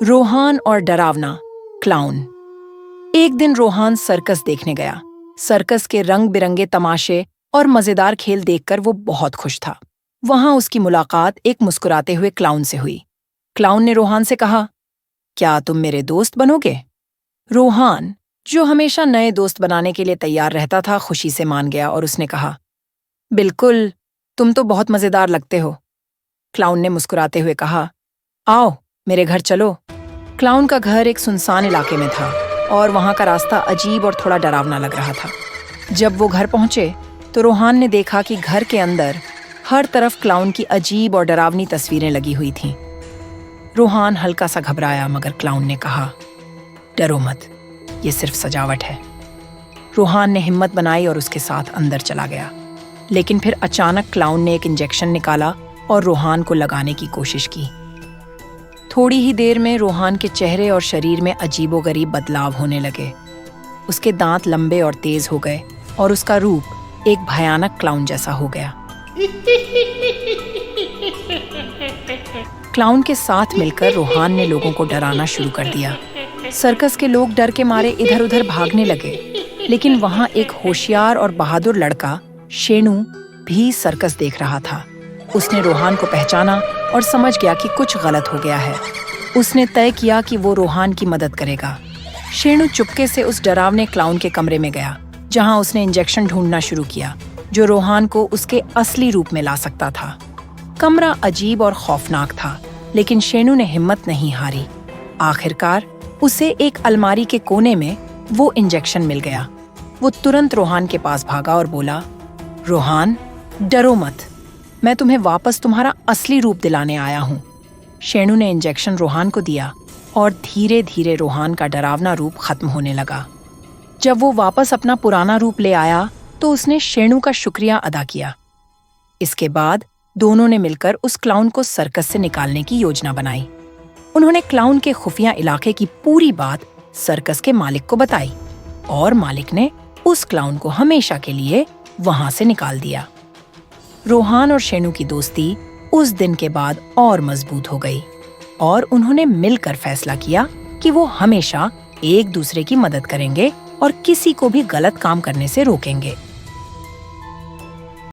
रोहान और डरावना क्लाउन। एक दिन रोहान सर्कस देखने गया। सर्कस के रंग बिरंगे तमाशे और मजेदार खेल देखकर वो बहुत खुश था। वहां उसकी मुलाकात एक मुस्कुराते हुए क्लाउन से हुई। क्लाउन ने रोहान से कहा, क्या तुम मेरे दोस्त बनोगे? रोहान, जो हमेशा नए दोस्त बनाने के लिए तैयार रहता था, खुशी से मान गया और उसने कहा, बिल्कुल, तुम तो बहुत मजेदार लगते हो। क्लाउन ने मुस्कुराते हुए कहा, आओ मेरे घर चलो। क्लाउन का घर एक सुनसान इलाके में था और वहां का रास्ता अजीब और थोड़ा डरावना लग रहा था। जब वो घर पहुंचे तो रोहान ने देखा कि घर के अंदर हर तरफ क्लाउन की अजीब और डरावनी तस्वीरें लगी हुई थीं। रोहान हल्का सा घबराया, मगर क्लाउन ने कहा, डरो मत, ये सिर्फ सजावट है। रोहान ने हिम्मत बनाई और उसके साथ अंदर चला गया। लेकिन फिर अचानक क्लाउन ने एक इंजेक्शन निकाला और रोहान को लगाने की कोशिश की। थोड़ी ही देर में रोहान के चेहरे और शरीर में अजीबोगरीब बदलाव होने लगे। उसके दांत लंबे और तेज हो गए और उसका रूप एक भयानक क्लाउन जैसा हो गया। क्लाउन के साथ मिलकर रोहान ने लोगों को डराना शुरू कर दिया। सर्कस के लोग डर के मारे इधर उधर भागने लगे, लेकिन वहां एक होशियार और बहादुर लड़का शेणु भी सर्कस देख रहा था। उसने रोहान को पहचाना और समझ गया कि कुछ गलत हो गया है। उसने तय किया कि वो रोहान की मदद करेगा। शेणु चुपके से उस डरावने क्लाउन के कमरे में गया, जहां उसने इंजेक्शन ढूंढना शुरू किया जो रोहान को उसके असली रूप में ला सकता था। कमरा अजीब और खौफनाक था, लेकिन शेणु ने हिम्मत नहीं हारी। आखिरकार उसे एक अलमारी के कोने में वो इंजेक्शन मिल गया। वो तुरंत रोहान के पास भागा और बोला, रोहान, डरो मत, मैं तुम्हें वापस तुम्हारा असली रूप दिलाने आया हूँ। शेणु ने इंजेक्शन रोहान को दिया और धीरे धीरे रोहान का डरावना रूप खत्म होने लगा। जब वो वापस अपना पुराना रूप ले आया तो उसने शेणु का शुक्रिया अदा किया। इसके बाद दोनों ने मिलकर उस क्लाउन को सर्कस से निकालने की योजना बनाई। उन्होंने क्लाउन के खुफिया इलाके की पूरी बात सर्कस के मालिक को बताई और मालिक ने उस क्लाउन को हमेशा के लिए वहां से निकाल दिया। रोहान और शेणु की दोस्ती उस दिन के बाद और मजबूत हो गई और उन्होंने मिलकर फैसला किया कि वो हमेशा एक दूसरे की मदद करेंगे और किसी को भी गलत काम करने से रोकेंगे।